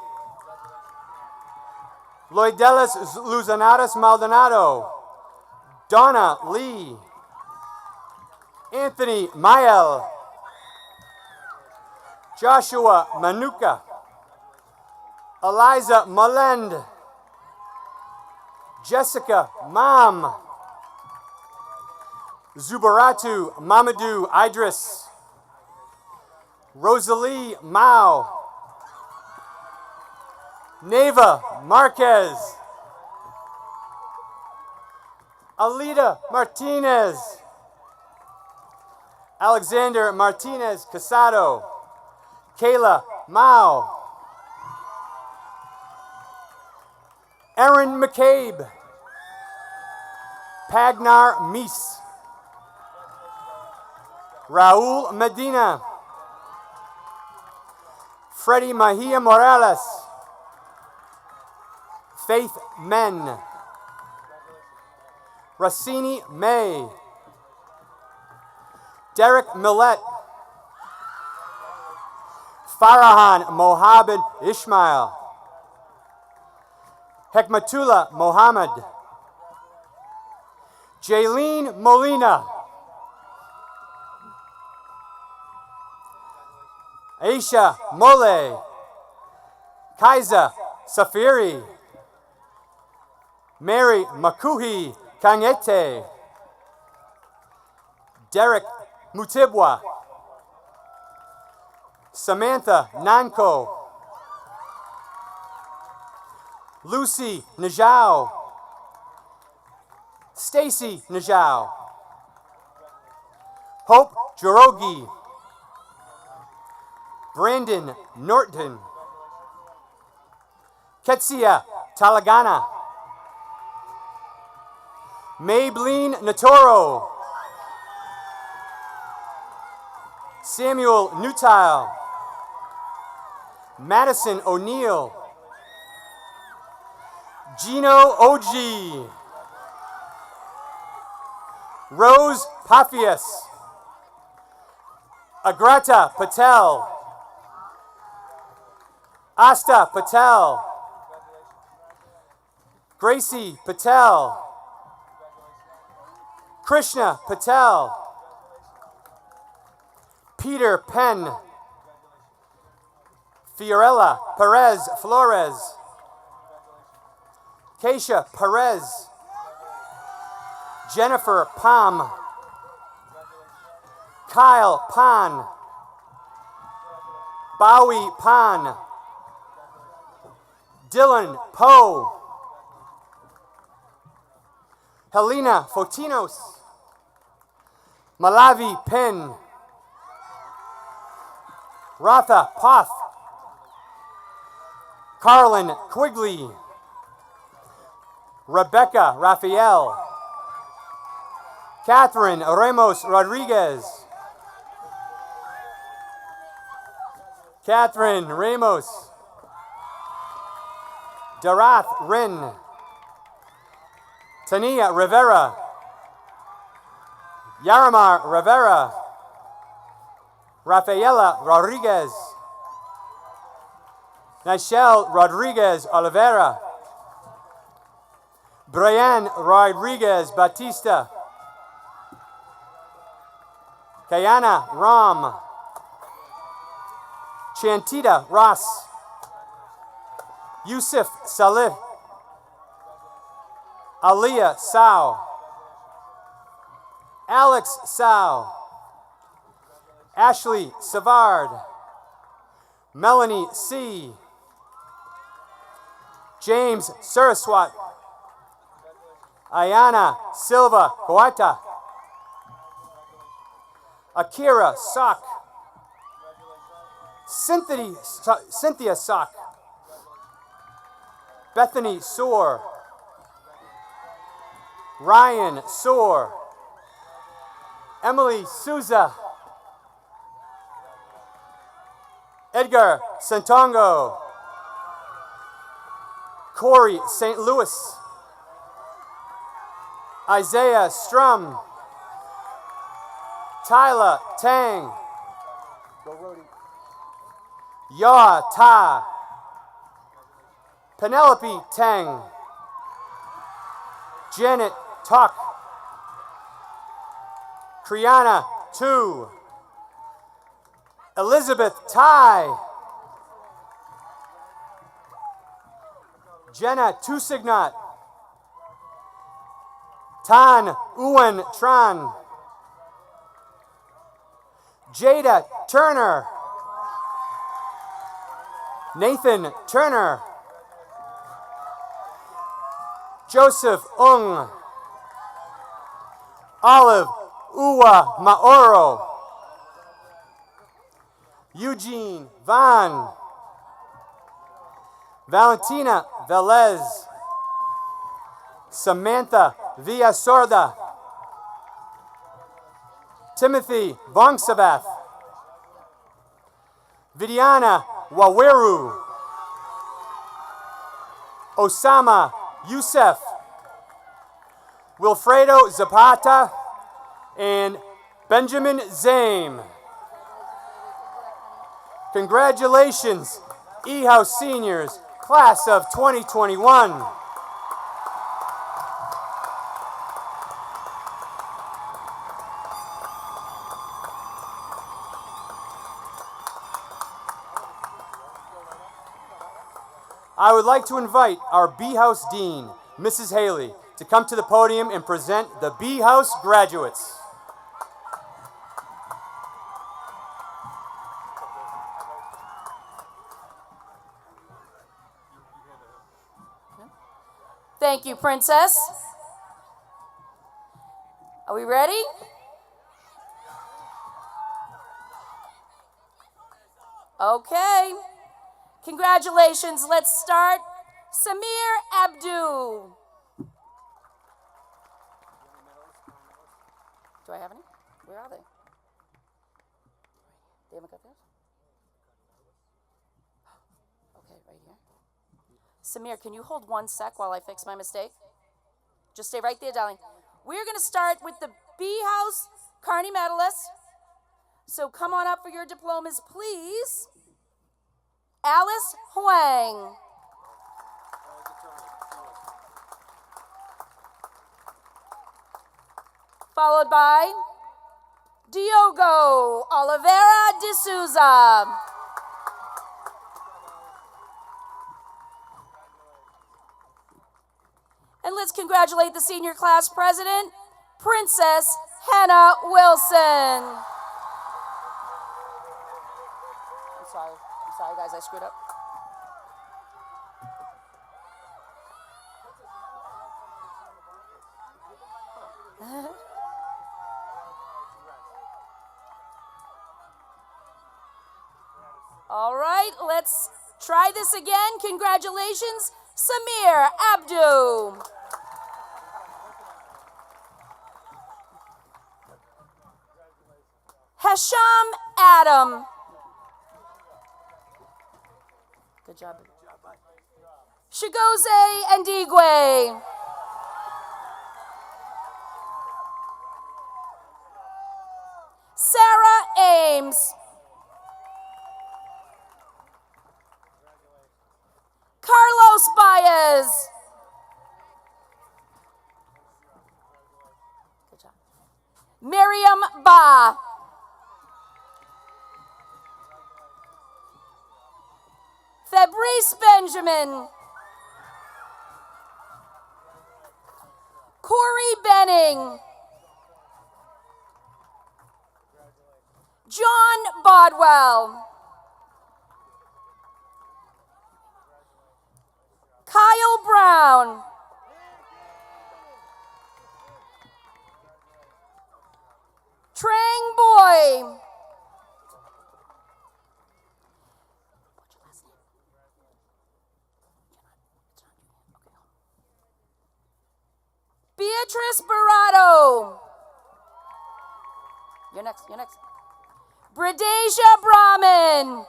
Loidelis Luzanadas Maldonado. Donna Lee. Anthony Mael. Joshua Manuka. Eliza Malend. Jessica Mam. Zubaratu Mamadou Idris. Rosalie Mao. Neva Marquez. Alida Martinez. Alexander Martinez Casado. Kayla Mao. Aaron McCabe. Pagnar Meese. Raul Medina. Freddie Mejia Morales. Faith Men. Rossini May. Derek Millett. Farahan Mohammed Ishmael. Hekmatullah Mohammed. Jaylene Molina. Aisha Mole. Kaiza Safiri. Mary Makuhi Kangete. Derek Mutibwa. Samantha Nanko. Lucy Najau. Stacy Najau. Hope Jorogi. Brandon Norton. Ketsia Talagana. Maybelline Natoro. Samuel Nutile. Madison O'Neill. Gino Oji. Rose Pafias. Agrata Patel. Asta Patel. Gracie Patel. Krishna Patel. Peter Penn. Fiorella Perez Flores. Keisha Perez. Jennifer Palm. Kyle Pan. Bowie Pan. Dylan Poe. Helena Fotinos. Malavi Penn. Ratha Poth. Carlin Quigley. Rebecca Raphael. Catherine Ramos Rodriguez. Catherine Ramos. Darath Rin. Tania Rivera. Yaramar Rivera. Rafaela Rodriguez. Nichelle Rodriguez Oliveira. Brian Rodriguez Batista. Kayana Ram. Chantita Ross. Yusuf Salih. Aliyah Sao. Alex Sao. Ashley Savard. Melanie C. James Saraswat. Ayana Silva Coata. Akira Sock. Cynthia Sock. Bethany Soar. Ryan Soar. Emily Souza. Edgar Santongo. Corey St. Louis. Isaiah Strum. Tyler Tang. Ya Ta. Penelope Tang. Janet Tuck. Kriana Tu. Elizabeth Tai. Jenna Tusignat. Tan Uwen Tran. Jada Turner. Nathan Turner. Joseph Ung. Olive Uwa Maoro. Eugene Van. Valentina Velez, Samantha Villasorda, Timothy Vongsabath, Vidiana Waweru, Osama Youssef, Wilfredo Zapata, and Benjamin Zame. Congratulations, E-House seniors, class of 2021. I would like to invite our B-House Dean, Mrs. Haley, to come to the podium and present the B-House graduates. Thank you, Princess. Are we ready? Okay. Congratulations. Let's start. Samir Abdu. Do I have any? Where are they? They haven't got theirs? Okay, right here. Samir, can you hold 1 sec while I fix my mistake? Just stay right there, darling. We're going to start with the B-House Carney medalists. So come on up for your diplomas, please. Alice Huang. Followed by Diogo Oliveira de Souza. And let's congratulate the senior class president, Princess Hannah Wilson. I'm sorry guys, I screwed up. All right, let's try this again. Congratulations, Samir Abdu. Hesham Adam. Good job. Shigoze Ndigwe. Sarah Ames. Carlos Baez. Good job. Miriam Ba. Fabrice Benjamin. Corey Benning. John Bodwell. Kyle Brown. Trang Boy. Beatrice Barato. You're next. Bridasia Brahman.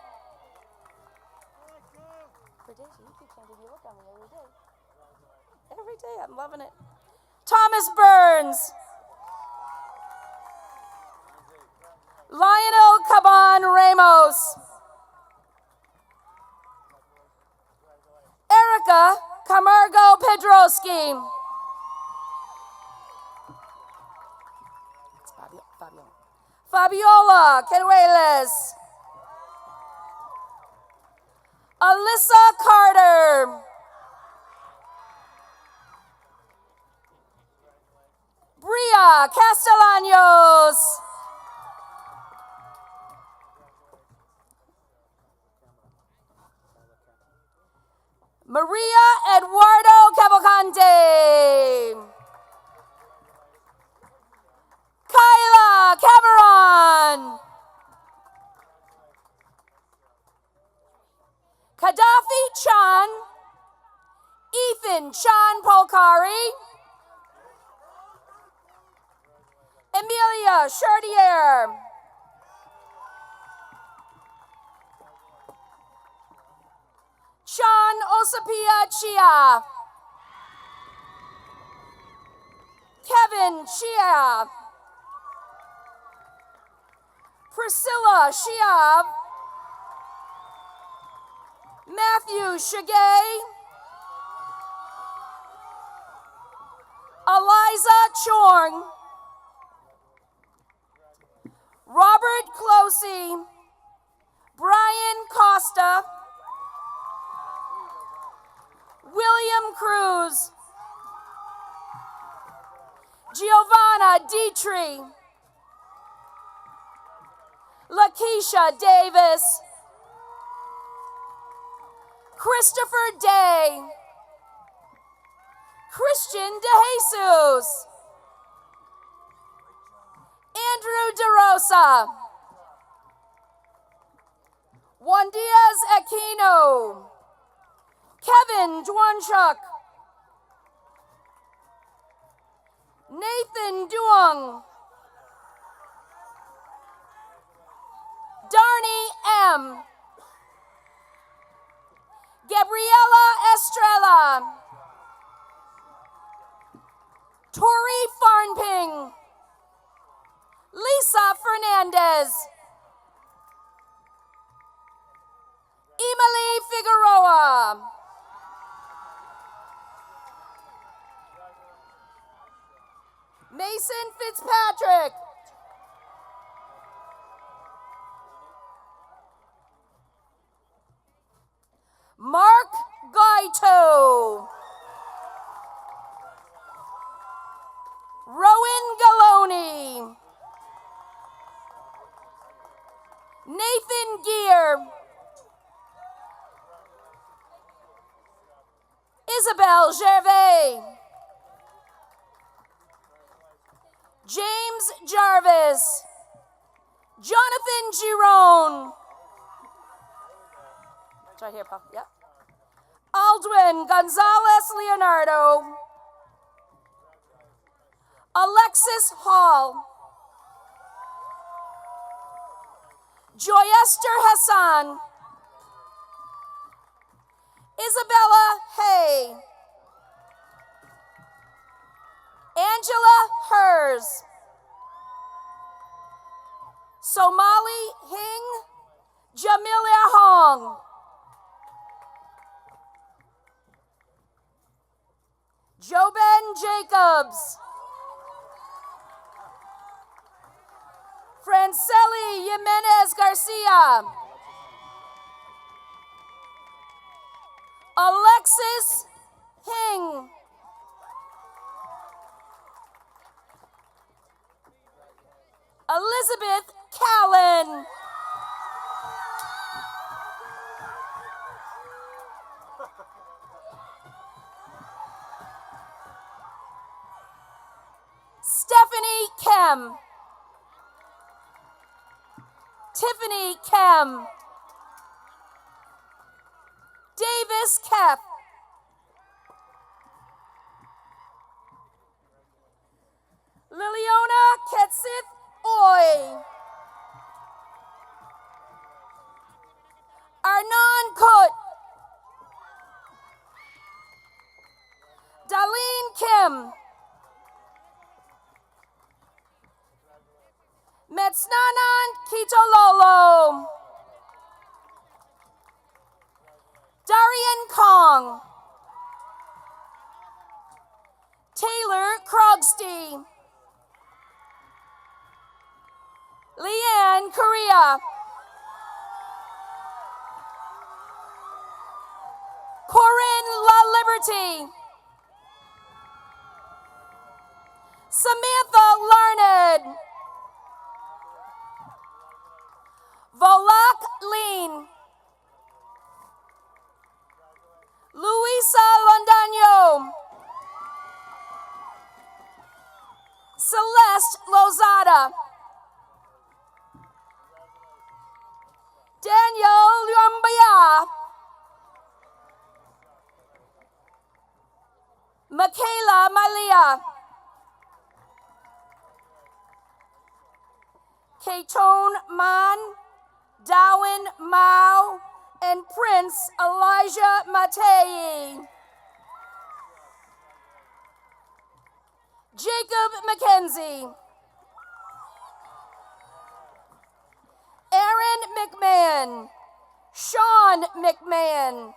Bridasia, you keep changing your look on me every day. Every day, I'm loving it. Thomas Burns. Lionel Caban Ramos. Erica Camargo Pedroski. Fabiola Canuelas. Alyssa Carter. Bria Castellanos. Maria Eduardo Cavalcante. Kyla Cameron. Gaddafi Chan. Sean Polcari. Emilia Chartier. Sean Osapia Chia. Kevin Chia. Priscilla Shiab. Matthew Shagay. Eliza Chorn. Robert Closey. Brian Costa. William Cruz. Giovanna Dietrich. Lakeisha Davis. Christopher Day. Christian DeJesus. Andrew DeRosa. Juan Diaz Aquino. Kevin Dwanchuk. Nathan Duong. Darnie M. Gabriela Estrella. Tori Farnping. Lisa Fernandez. Emily Figueroa. Mason Fitzpatrick. Mark Gaito. Rowan Galoni. Nathan Gear. Isabel Gervais. James Jarvis. Jonathan Giron. It's right here, Paul. Yep. Aldwin Gonzalez Leonardo. Alexis Hall. Joyester Hassan. Isabella Hay. Angela Hers. Somali Hing. Jamilia Hong. Joben Jacobs. Franceli Jimenez Garcia. Alexis Hing. Elizabeth Callan. Stephanie Kem. Tiffany Kem. Davis Kep. Liliona Ketsith Oy. Arnon Kut. Darlene Kim. Metsnanan Kitololo. Darian Kong. Taylor Krogsty. Leanne Korea. Corinne La Liberty. Samantha Larned. Volak Lean. Luisa Londaño. Celeste Lozada. Daniel Luambaya. Michaela Malia, Katone Man, Darwin Mao, and Prince Elijah Matei. Jacob McKenzie, Aaron McMahon, Sean McMahon,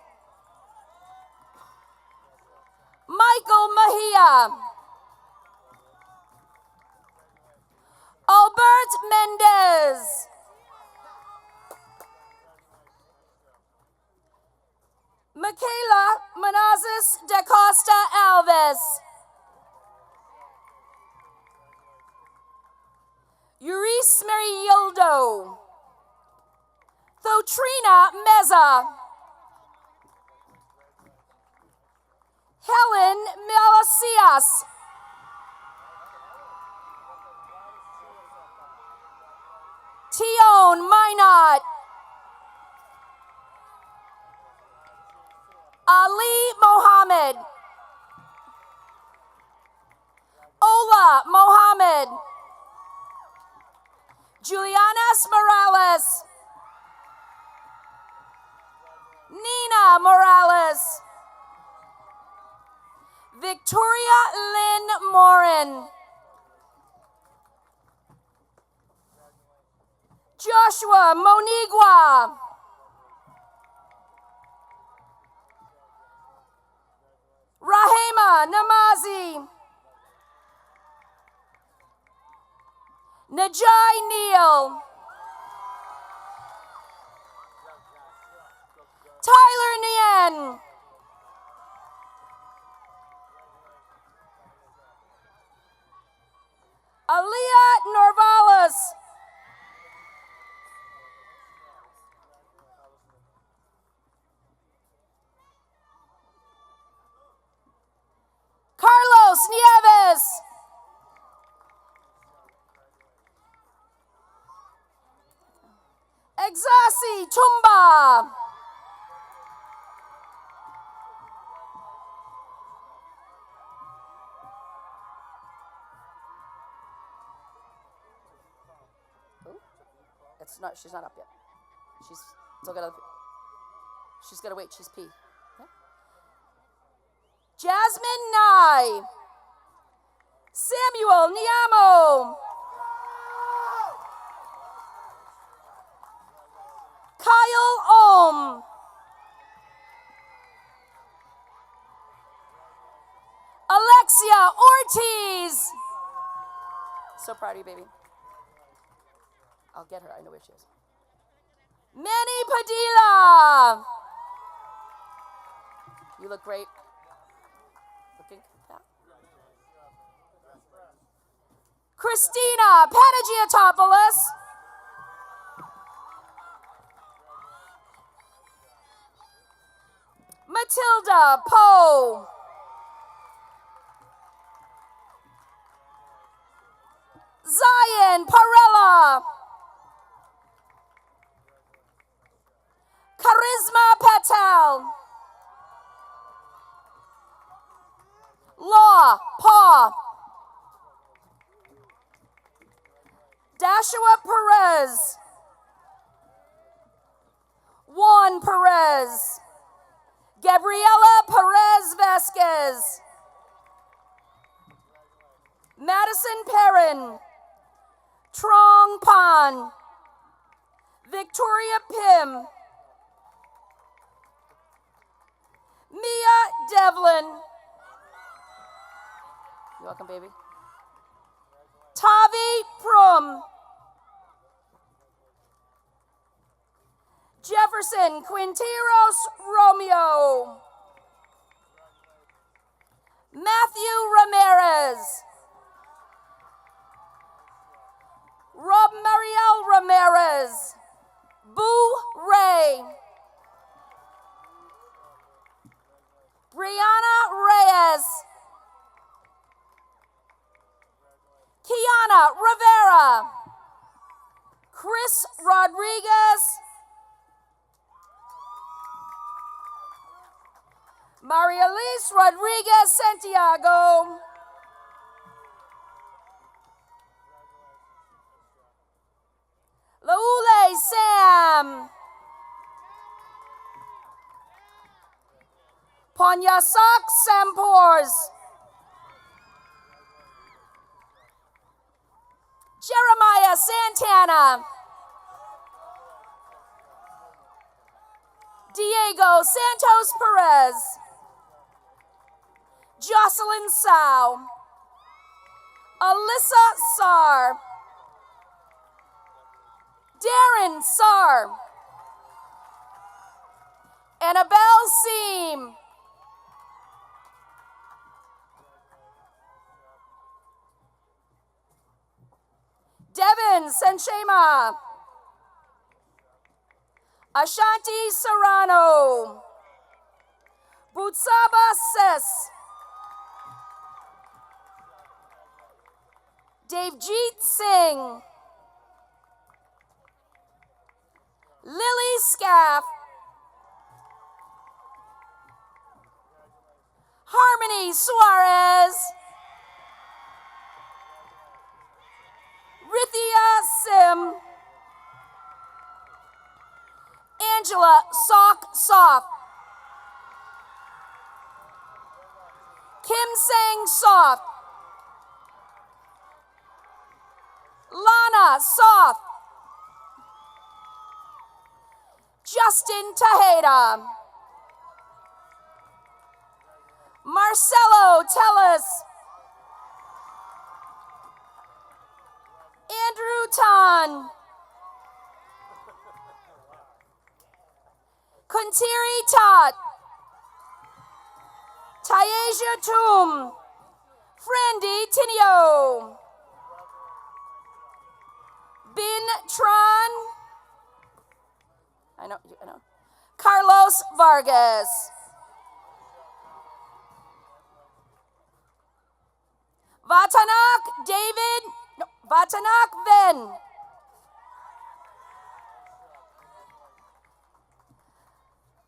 Michael Mejia, Albert Mendez, Michaela Menazes da Costa Alves, Euris Mariildo, Thotrina Meza, Helen Melasias, Tion Minot, Ali Mohammed, Ola Mohammed, Julianas Morales, Nina Morales, Victoria Lynn Morin, Joshua Monigua, Rahema Namazi, Najai Neal, Tyler Nien, Aliyah Norvalis, Carlos Nieves, Exasi Tumba, she's not up yet. She's still gotta wait, she's pee. Yeah. Jasmine Nye, Samuel Niamo, Kyle Ohm, Alexia Ortiz. So proud of you, baby. I'll get her, I know where she is. Manny Padilla. You look great. Looking, yeah. Christina Panagiotopoulos. Matilda Poe. Zion Parella. Charisma Patel. Law Paw. Dashua Perez. Juan Perez. Gabriela Perez Vasquez. Madison Perrin. Trong Pan. Victoria Pim. Mia Devlin. You're welcome, baby. Tavi Prum. Jefferson Quinteros Romeo. Matthew Ramirez. Rob Mariel Ramirez. Boo Ray. Brianna Reyes. Kiana Rivera. Chris Rodriguez. Maria Liz Rodriguez Santiago. Lowell Sam. Ponyasak Sampors. Jeremiah Santana. Diego Santos Perez. Jocelyn Sao. Alyssa Sar. Darren Sar. Annabelle Seam. Devin Senchema. Ashanti Serrano. Butsaba Ses. Devjeet Singh. Lily Scaff. Harmony Suarez. Rithia Sim. Angela Soft. Kim Sang Soft. Lana Soft. Justin Tejeda. Marcelo Tellis. Andrew Tan. Kuntiri Tot. Tayasia Toom. Frandy Tinio. Bin Tron. I know. Carlos Vargas. Vatanak David. No, Vatanak Ven.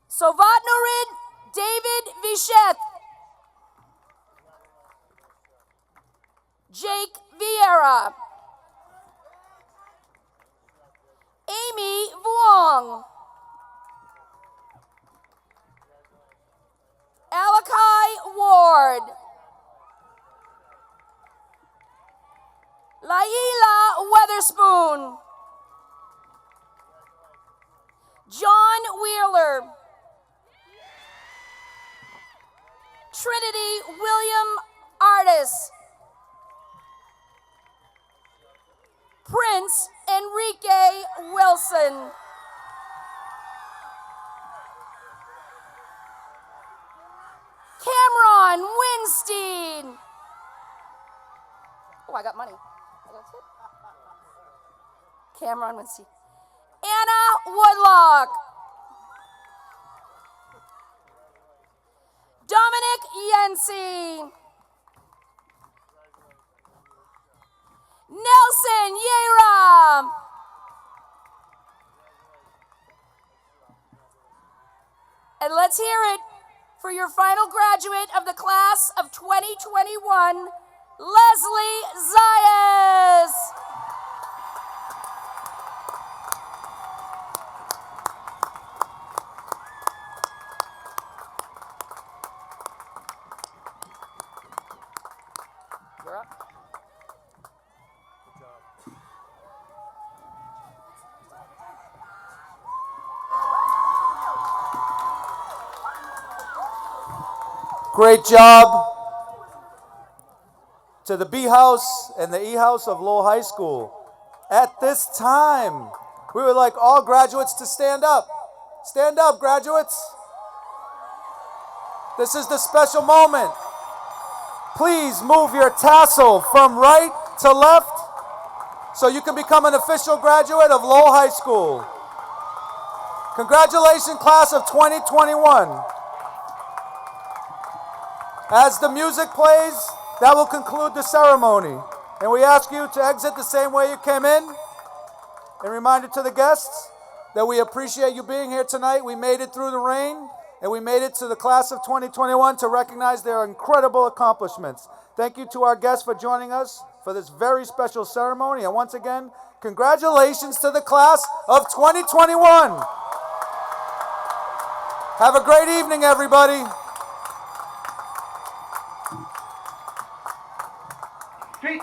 Sovatnurid David Vichette. Jake Vieira. Amy Vuong. Alakai Ward. Laila Weatherspoon. John Wheeler. Trinity William Artis. Prince Enrique Wilson. Cameron Winstein. Oh, I got money. I got a tip. Cameron Winstein. Anna Woodlock. Dominic Yensi. Nelson Yera. And let's hear it for your final graduate of the class of 2021, Leslie Zayas. You're up. Great job to the B House and the E House of Lowell High School. At this time, we would like all graduates to stand up. Stand up, graduates. This is the special moment. Please move your tassel from right to left so you can become an official graduate of Lowell High School. Congratulations, class of 2021. As the music plays, that will conclude the ceremony. And we ask you to exit the same way you came in. And reminder to the guests that we appreciate you being here tonight. We made it through the rain. and we made it to the class of 2021 to recognize their incredible accomplishments. Thank you to our guests for joining us for this very special ceremony, and once again, congratulations to the class of 2021. Have a great evening, everybody. Treat.